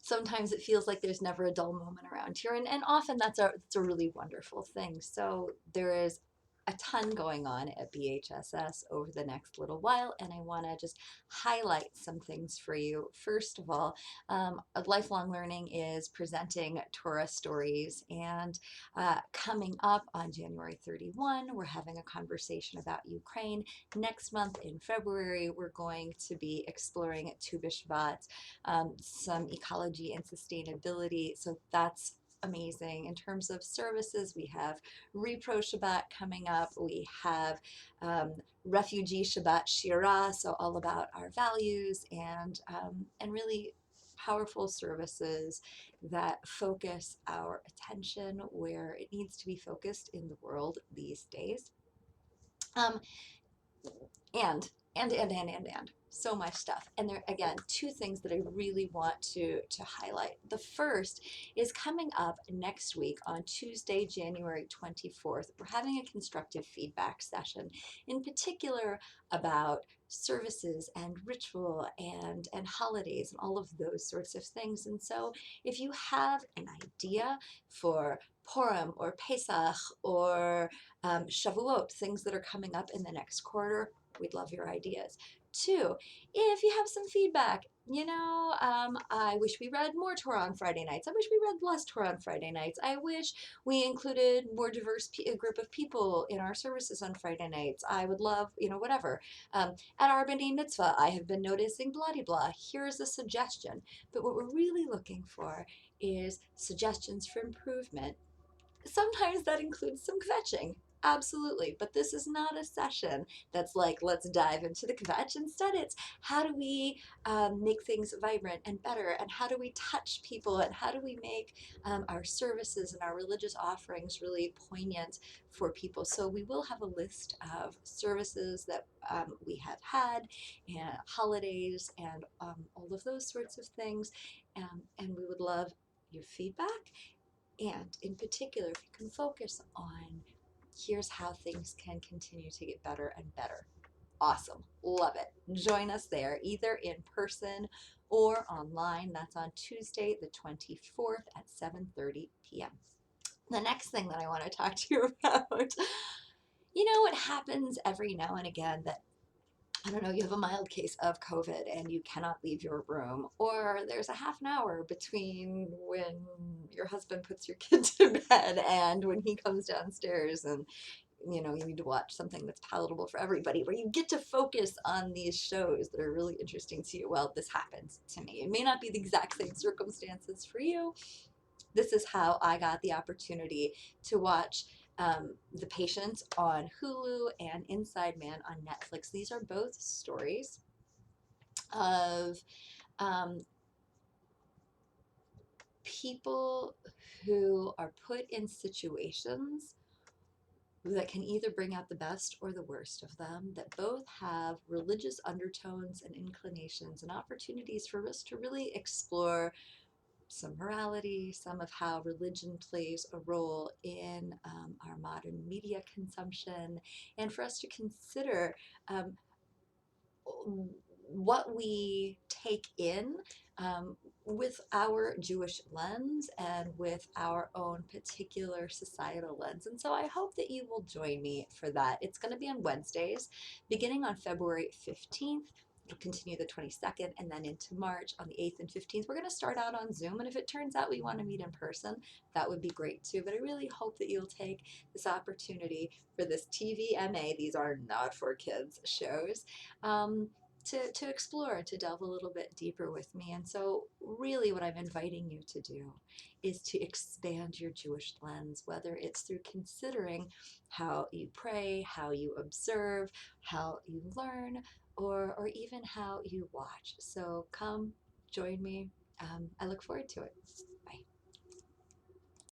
sometimes it feels like there's never a dull moment around here, and often that's a really wonderful thing. So there is a ton going on at BHSS over the next little while, and I want to just highlight some things for you. First of all, Lifelong Learning is presenting Torah Stories, and coming up on January 31, we're having a conversation about Ukraine. Next month in February, we're going to be exploring Tu B'Shvat, some ecology and sustainability. So that's amazing. In terms of services, we have Repro Shabbat coming up. We have Refugee Shabbat Shirah, so all about our values and really powerful services that focus our attention where it needs to be focused in the world these days. Um, and so much stuff. And there again, two things that I really want to highlight. The first is coming up next week on Tuesday, January 24th. We're having a constructive feedback session, in particular about services and ritual and holidays and all of those sorts of things. And so if you have an idea for Purim or Pesach or Shavuot, things that are coming up in the next quarter, we'd love your ideas. Two, if you have some feedback, I wish we read more Torah on Friday nights. I wish we read less Torah on Friday nights. I wish we included more diverse group of people in our services on Friday nights. I would love, whatever. At our B'nai Mitzvah, I have been noticing blah, blah, blah. Here's a suggestion. But what we're really looking for is suggestions for improvement. Sometimes that includes some kvetching. Absolutely. But this is not a session that's like, let's dive into the kvetch. Instead, it's how do we make things vibrant and better? And how do we touch people? And how do we make our services and our religious offerings really poignant for people? So we will have a list of services that we have had, and holidays, and all of those sorts of things. And we would love your feedback. And in particular, if you can focus on here's how things can continue to get better and better. Awesome. Love it. Join us there, either in person or online. That's on Tuesday, the 24th at 7:30 p.m. The next thing that I want to talk to you about, what happens every now and again that I don't know, you have a mild case of COVID and you cannot leave your room, or there's a half an hour between when your husband puts your kid to bed and when he comes downstairs, and you need to watch something that's palatable for everybody, where you get to focus on these shows that are really interesting to you. Well, this happens to me. It may not be the exact same circumstances for you. This is how I got the opportunity to watch The Patient on Hulu and Inside Man on Netflix. These are both stories of um, people who are put in situations that can either bring out the best or the worst of them, that both have religious undertones and inclinations and opportunities for us to really explore some morality, some of how religion plays a role in our modern media consumption, and for us to consider um, what we take in with our Jewish lens and with our own particular societal lens. And so I hope that you will join me for that. It's going to be on Wednesdays, beginning on February 15th. It'll continue the 22nd and then into March on the 8th and 15th. We're going to start out on Zoom, and if it turns out we want to meet in person, that would be great too. But I really hope that you'll take this opportunity for this TVMA, these are not for kids shows, to explore, to delve a little bit deeper with me. And so really what I'm inviting you to do is to expand your Jewish lens, whether it's through considering how you pray, how you observe, how you learn, or even how you watch. So come join me. I look forward to it. Bye.